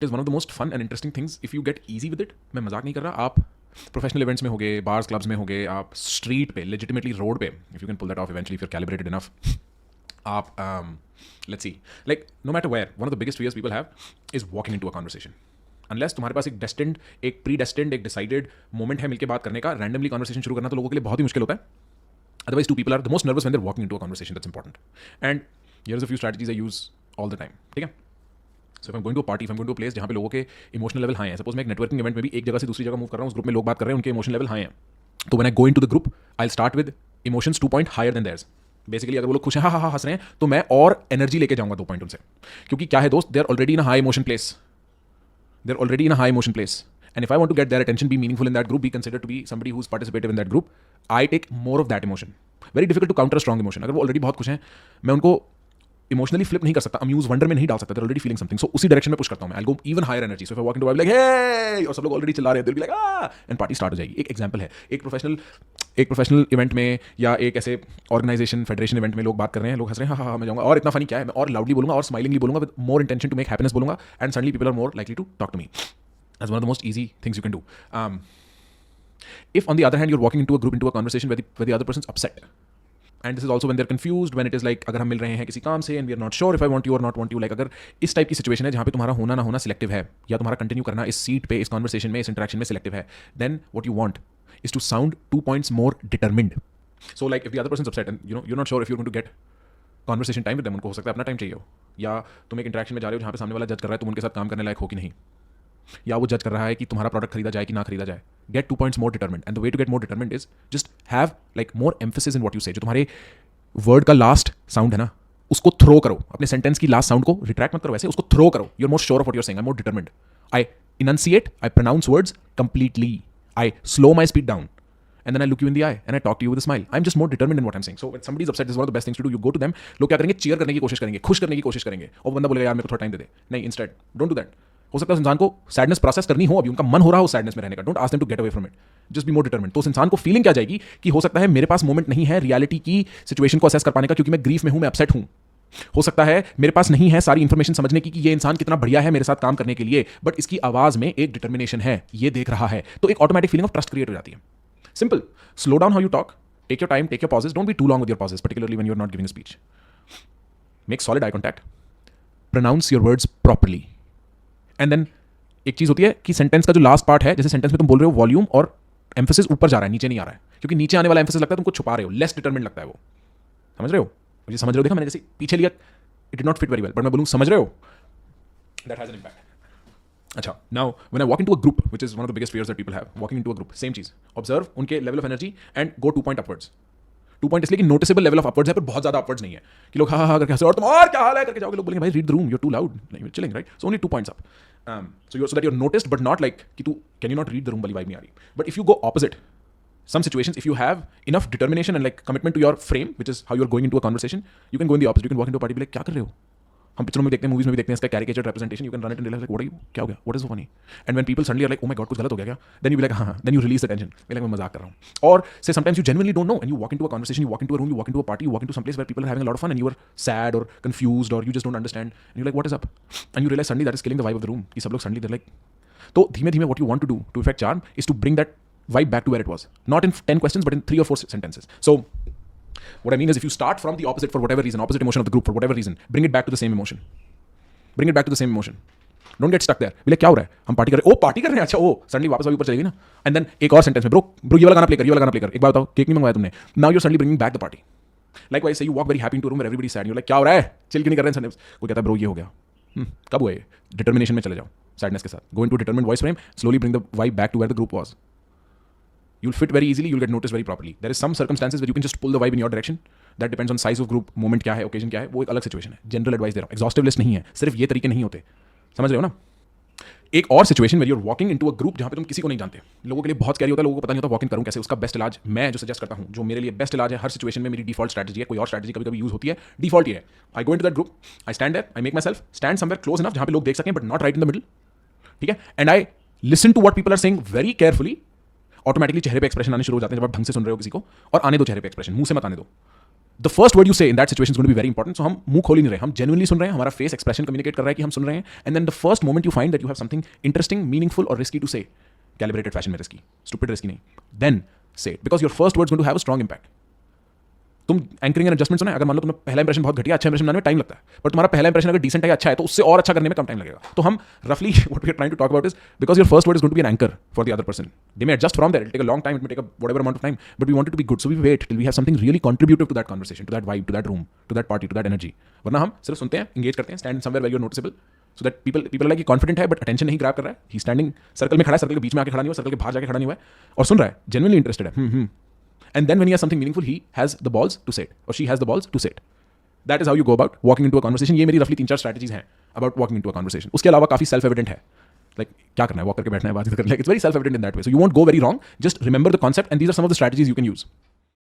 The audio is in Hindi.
Is one of the most fun and interesting things if you get easy with it. मैं मजाक नहीं कर रहा. आप प्रोफेशनल इवेंट्स में हो गए, बार्स क्लब्स में हो गए, आप स्ट्रीट पे लेजिटिमेटली रोड पे, if you can pull that off eventually, if you're calibrated enough, आप let's see, like no matter where, one of the biggest fears people have is walking into a conversation. Unless तुम्हारे पास एक डेस्टिन्ड, एक प्री डेस्टिन्ड, एक डिसाइडेड मोमेंट है मिलकर बात करने का, रैंडमली कन्वर्सेशन शुरू करना तो लोगों के लिए बहुत ही मुश्किल होता है. Otherwise, two people are the most nervous when they're walking into a conversation. That's important. And here's a few strategies I use all the time. ठीक है? So if I'm going to a party, if I'm going to a place जहाँ पे लोगों के इमोशनल लेवल हाई हैं, सपोज मैं एक नेटवर्किंग इवेंट में भी एक जगह से दूसरी जगह मूव कर रहा हूँ, उस ग्रुप में लोग बात कर रहे हैं, उनके इमोशनल लेवल हाई हैं, तो when I go into the group, I'll start with emotions 2 point higher than theirs. Basically अगर वो लोग खुश हैं, हाँ हंस रहे हैं, तो मैं और एनर्जी लेके जाऊंगा 2 पॉइंट उनसे. क्योंकि क्या है दोस्त, they are already in a high emotion place. They're already in a high emotion place. And if I want to get their attention, be meaningful in that group, be considered to be somebody who's participative in that group, I take more of that emotion. Very difficult to counter a strong emotion. अगर वो ऑलरेडी बहुत खुश हैं, मैं उनको इमोशनली फ्लिप नहीं कर सकता, अम्यूज वंडर में नहीं डाल सकता. They're already feeling something. So उसी डायरेक्शन में पुश करता हूँ मैं. I'll go even higher energy. So if I walk into, I'll be like, hey, और सब लोग ऑलरेडी चिल्ला रहे हैं, they'll be like, ah, and party start हो जाएगी. एक एग्जांपल है, एक प्रोफेशनल इवेंट में या एक ऐसे ऑर्गेनाइजेशन फेडरेशन इवेंट में लोग बात कर रहे हैं, लोग हंस रहे हैं, हाँ मैं जाऊंगा, और इतना फनी क्या है, मैं और लाउडली बोलूंगा और स्माइलिंगली बोलूंगा, with more intention to make happiness बोलूंगा, and suddenly people are more likely to talk to me. That's one of the most easy things you can do. If on the other hand you're walking into a group, into a conversation where the other person's upset, and this is also when they're confused, when it is like अगर हम मिल रहे हैं किसी काम से and we are not sure if I want you or not want you, like अगर इस टाइप की सिचुएशन है जहाँ पे तुम्हारा होना ना होना सिलेक्टिव है, या तुम्हारा कंटिन्यू करना इस सीट पे, इस कॉन्वर्सेशन में, इस इंटरेक्शन में सिलेक्टिव है, then what you want is to sound 2 points more determined. So like if the other person's upset and you're not sure if you're going to get conversation time with them, उनको हो सकता है अपना टाइम चाहिए हो, या तुम एक इंटरेक्शन में जा रहे हो जहाँ पे सामने वाला जज कर रहा है तुम उनके साथ काम करने लायक हो कि नहीं, या वो जज कर रहा है कि तुम्हारा प्रोडक्ट खरीदा जाए कि ना खरीदा जाए. Get 2 points more determined, and the way to get more determined is just have like more emphasis in what you say. जो तुम्हारे वर्ड का लास्ट साउंड है ना, उसको थ्रो करो. अपने सेंटेंस की लास्ट साउंड को रिट्रैक्ट मत करो, वैसे उसको थ्रो करो. You are more sure of what you are saying, I am more determined, I enunciate, I pronounce words completely, I slow my speed down, and then I look you in the eye and I talk to you with a smile. I'm just more determined in what I'm saying. So when somebody is upset, this is one of the best things to do. You go to them, लोग क्या करेंगे, cheer करने की कोशिश करेंगे, खुश करने की कोशिश करेंगे, और बंदा बोलेगा यार मेरे को थोड़ा टाइम दे दे. नहीं, instead don't do that. हो सकता है उस इंसान को सैडनेस प्रोसेस करनी हो, अभी उनका मन हो रहा हो सैडनेस में रहने का. Don't ask them to get away from it, just be more determined. तो उस इंसान को फीलिंग क्या जाएगी कि हो सकता है मेरे पास मोमेंट नहीं है रियलिटी की सिचुएशन को असेस कर पाने का, क्योंकि मैं ग्रीफ में हूं, मैं अपसेट हूं. हो सकता है मेरे पास नहीं है सारी इंफॉर्मेशन समझने की कि ये इंसान कितना बढ़िया है मेरे साथ काम करने के लिए, बट इसकी आवाज में एक डिटर्मिनेशन है, ये देख रहा है. तो एक automatic feeling of trust create हो जाती है. Simple. Slow down how you talk. Take your time, take your pauses. Don't be too long with your pauses, particularly when you're not giving a speech. Make solid eye contact. Pronounce your words properly. And then एक चीज होती है कि सेंटेंस का जो लास्ट पार्ट है, जैसे सेंटेंस में तुम बोल रहे हो, वॉल्यूम और एम्फेसिस ऊपर जा रहा है, नीचे नहीं आ रहा है, क्योंकि नीचे आने वाला एम्फेसिस लगता है तुमको छुपा रहे हो, लेस डिटरमिन्ड लगता है वो. समझ रहे हो? मुझे समझ रहे हो? देखा मैंने जैसे पीछे लिया, it did not fit very well, but मैं बोलूँ समझ रहे हो, दैट हैज एन इंपैक्ट. अच्छा, now when I walk into a group, which is one of the biggest fears that people have, walking into a group, same चीज, observe उनके level of energy and go 2 point upwards. 2 point इसलिए कि noticeable level of upwards है, पर बहुत ज्यादा upwards नहीं है कि लोग हाँ करके हंसे और तुम और क्या हाल है करके जाओगे, लोग बोलेंगे भाई read the room, you're too loud, like you're chilling, right? So only 2 points up. So that you're noticed, but not like कि तू can you not read the room वाली vibe नहीं आ रही. But if you go opposite, some situations, if you have enough determination and like commitment to your frame, which is how you're going into a conversation, you can go in the opposite. You can walk into a party, be like क्या कर रहे हो? हम पिक्चरों में देखते हैं, मूवीज में भी देखते हैं इसका caricature representation. You can run it and realise like what are you, क्या हो गया, what is so funny. And when people suddenly are like oh my god कुछ गलत हो गया क्या, देन यू बी लाइक हाँ, then you release the tension, like मैं मजाक कर रहा हूं. और से sometimes you genuinely don't know and you walk into a conversation, you walk into a room, you walk into a party, you walk into some place where people are having a lot of fun and you are sad और कंफ्यूज्ड और you just don't understand and you like what is up, and you realise suddenly that is killing the vibe of the room, कि सब लोग सडनली देयर लाइक. तो धीमे धीमे what you want to do to effect charm is to bring that vibe back to where it was, not in 10 questions but in 3 or 4 sentences. So what I mean is, if you start from the opposite for whatever reason, opposite emotion of the group for whatever reason, bring it back to the same emotion. Bring it back to the same emotion. Don't get stuck there. बोले क्या हो रहा है, हम पार्टी कर रहे हैं, ओ पार्टी कर रहे हैं, अच्छा ओ सडनली वापस अभी ऊपर चलेगी ना. एंड देन एक और सेंटेंस में ब्रो ये वाला गाना प्ले कर, ये वाला गाना प्ले कर, एक बार बताओ केक नहीं मंगवाया तुमने, now you are suddenly bringing back the party. Likewise say you walk very happy into room where everybody is sad, you like क्या हो रहा है, चिल क्यों नहीं कर रहे हैं संडेस. वो कहता है ब्रो ये हो गया, कब हुआ ये, डिटर्मिनेशन में चले जाओ, सैडनेस के साथ. Go into determined voice frame, slowly bring the vibe back to where the group was. You'll fit very easily, you'll get noticed very properly. There is some circumstances where you can just pull the vibe in your direction. That depends on size of group, moment क्या है, occasion क्या है, वो एक अलग सिचुएशन है. जनरल एडवाइस दे रहा हूँ, एग्जॉस्टिव लिस्ट नहीं है, सिर्फ ये तरीके नहीं होते. समझ रहे हो ना. एक और situation where you are walking into a group जहाँ पे तुम किसी को नहीं जानते, लोगों के लिए बहुत कैरी होता है, लोगों को पता नहीं होता वॉक इन करूँ कैसे. उसका बेस्ट इलाज मैं जो सजेस्ट करता हूँ, जो मेरे लिए बेस्ट इलाज है हर सिचुएशन में, मेरी डिफॉल्ट स्ट्रैटेजी है, कोई और स्ट्रैटेजी कभी कभी यूज होती है, डिफॉल्ट ये है. I go into that group, I stand there, I make myself stand somewhere close enough जहाँ पे लोग देख सकें but not right in the middle. ठीक है. And I listen to what people are saying very carefully. Automatically चेहरे पे एक्सप्रेशन आने शुरू हो जाते हैं जब आप ढंग से सुन रहे हो किसी को, और आने दो चेहरे पे एक्सप्रेशन, मुंह से मत आने दो. The first word you say in that situation is going to be very important. So हम मुंह खोल ही नहीं रहे, हम जेन्युइनली सुन रहे हैं, हमारा फेस एक्सप्रेशन कम्युनिकेट कर रहा है कि हम सुन रहे हैं. And then the first moment you find that you have something interesting, meaningful और risky to say, calibrated fashion में रिस्की, स्टूपिड रिस्की नहीं, then say it, because your first words going to have a strong impact. तुम एंकरिंग एंड एडजस्टमेंट सुना है, अगर मान लो तुम्हें पहला इंप्रेशन बहुत घटिया, अच्छा इंप्रेशन बनाने में टाइम लगता है, पर तुम्हारा पहला इंप्रेशन अगर डिसेंट है, अच्छा है, तो उससे और अच्छा करने में कम टाइम लगेगा. तो हम रफली what we are trying to talk about is, because your first word is going to be an anchor for the other person. They may adjust from there, it take a long time, it may take a whatever amount of time, but we want it to be good, so we wait till we have something really contributive to that conversation, to that vibe, to that room, to that party, to that energy. वरना हम सिर्फ सुनते हैं, एंगेज करते हैं, stand somewhere where you are noticeable, so that people like confident है बट अटेंशन नहीं ग्रैब कर रहा है. ही स्टैंडिंग सर्कल में खड़ा है, सर्कल के बीच में आके खड़ा नहीं हुआ, सर्कल के बाहर जाके खड़ा नहीं हुआ है, और सुन रहा है, जेन्युइनली इंटरेस्टेड है. And then when he has something meaningful, he has the balls to say it, or she has the balls to say it. That is how you go about walking into a conversation. ये मेरी roughly 3-4 strategies हैं about walking into a conversation. उसके अलावा काफी self evident है, like क्या करना है, walk करके बैठना है, बात करना है. It's very self evident in that way. So you won't go very wrong. Just remember the concept, and these are some of the strategies you can use.